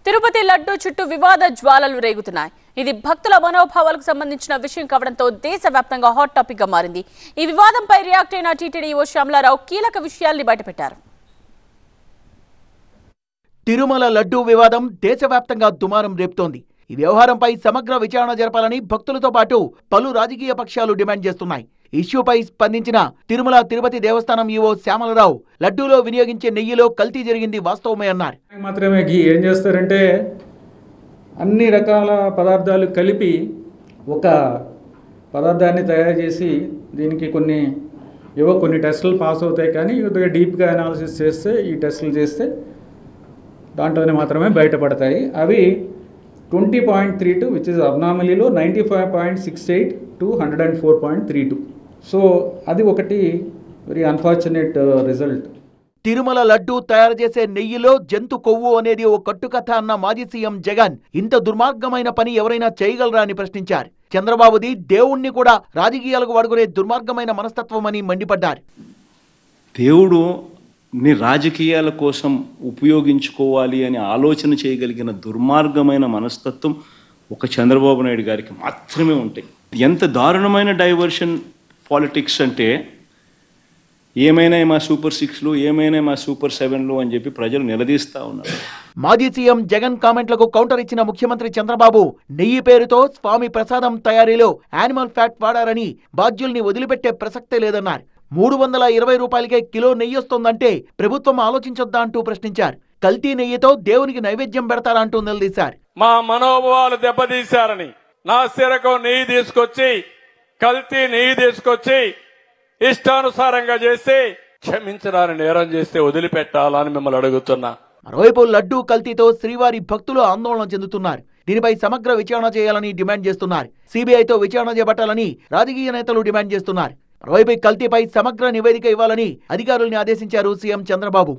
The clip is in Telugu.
తిరుపతి లడ్డు చుట్టూ వివాద జ్వాలలు రేగుతున్నాయి. ఇది భక్తుల మనోభావాలకు సంబంధించిన విషయం కావడంతో దేశవ్యాప్తంగా హాట్ టాపిక్ గా మారింది. ఈ వివాదంపై రియాక్ట్ అయిన టీటీడీఓ శ్యామలారావు కీలక విషయాల్ని బయటపెట్టారు. తిరుమల లడ్డు వివాదం దేశవ్యాప్తంగా దుమారం రేపుతోంది. ఈ వ్యవహారంపై సమగ్ర విచారణ జరపాలని భక్తులతో పాటు పలు రాజకీయ పక్షాలు డిమాండ్ చేస్తున్నాయి. ఇష్యూపై స్పందించిన తిరుమల తిరుపతి దేవస్థానం ఈవో శ్యామలారావు లడ్డూలో వినియోగించే నెయ్యిలో కల్తీ జరిగింది వాస్తవమే అన్నారు. మాత్రమే ఏం చేస్తారంటే అన్ని రకాల పదార్థాలు కలిపి ఒక పదార్థాన్ని తయారు చేసి దీనికి కొన్ని టెస్టులు పాస్ అవుతాయి. కానీ కొద్దిగా డీప్గా అనాలిసిస్ చేస్తే ఈ టెస్టులు చేస్తే దాంట్లోనే మాత్రమే బయటపడతాయి. అవి 20.32 విచ్ ఇస్ అబ్నార్మలీలో 95.68 to 104.32. సో అది ఒకటి very unfortunate result. Tirumala laddu తయారు చేసే నెయ్యిలో జంతు కొవ్వు అనేది ఓ కట్టుకథ అన్న మాజీ సీఎం జగన్ ఇంత దుర్మార్గమైన పని ఎవరైనా చేయగలరా అని ప్రశ్నించారు. చంద్రబాబుది దేవుణ్ణి కూడా రాజకీయాలకు వాడుకునే దుర్మార్గమైన మనస్తత్వం అని మండిపడ్డారు. దేవుడు ని రాజకీయాల కోసం ఉపయోగించుకోవాలి అని ఆలోచన చేయగలిగిన దుర్మార్గమైన మనస్తత్వం ఒక చంద్రబాబు నాయుడు గారికి మాత్రమే ఉంటాయి. ఎంత దారుణమైన డైవర్షన్ పాలిటిక్స్ అంటే ఏమైనా మా సూపర్ 6లు ఏమైనా మా సూపర్ 7లు అని చెప్పి ప్రజలు నిలదీస్తా ఉన్నారు. మాజీ సీఎం జగన్ కామెంట్లకు కౌంటర్ ఇచ్చిన ముఖ్యమంత్రి చంద్రబాబు నెయ్యి పేరుతో స్వామి ప్రసాదం తయారీలో యానిమల్ ఫ్యాట్ వాడారని బాధ్యుల్ని వదిలిపెట్టే ప్రసక్తే లేదన్నారు. 320 రూపాయలకే కిలో నెయ్యి వస్తోందంటే ప్రభుత్వం ఆలోచించొద్దా అంటూ ప్రశ్నించారు. కల్తీ నెయ్యితో దేవునికి నైవేద్యం పెడతారా అంటూ నిలదీశారు. మా మనోభావాలు దెబ్బతీశారని నాసిరకం నెయ్యి తీసుకొచ్చి కల్తీ నెయ్యి తీసుకొచ్చి ఇష్టానుసారంగా చేసి క్షమించడాన్ని నేరం చేస్తే వదిలిపెట్టాలని మిమ్మల్ని అడుగుతున్నా. మరోవైపు లడ్డూ కల్తీతో శ్రీవారి భక్తులు ఆందోళన చెందుతున్నారు. దీనిపై సమగ్ర విచారణ చేయాలని డిమాండ్ చేస్తున్నారు. సిబిఐతో విచారణ చేపట్టాలని రాజకీయ నేతలు డిమాండ్ చేస్తున్నారు. మరోవైపు కల్తీపై సమగ్ర నివేదిక ఇవ్వాలని అధికారుల్ని ఆదేశించారు సీఎం చంద్రబాబు.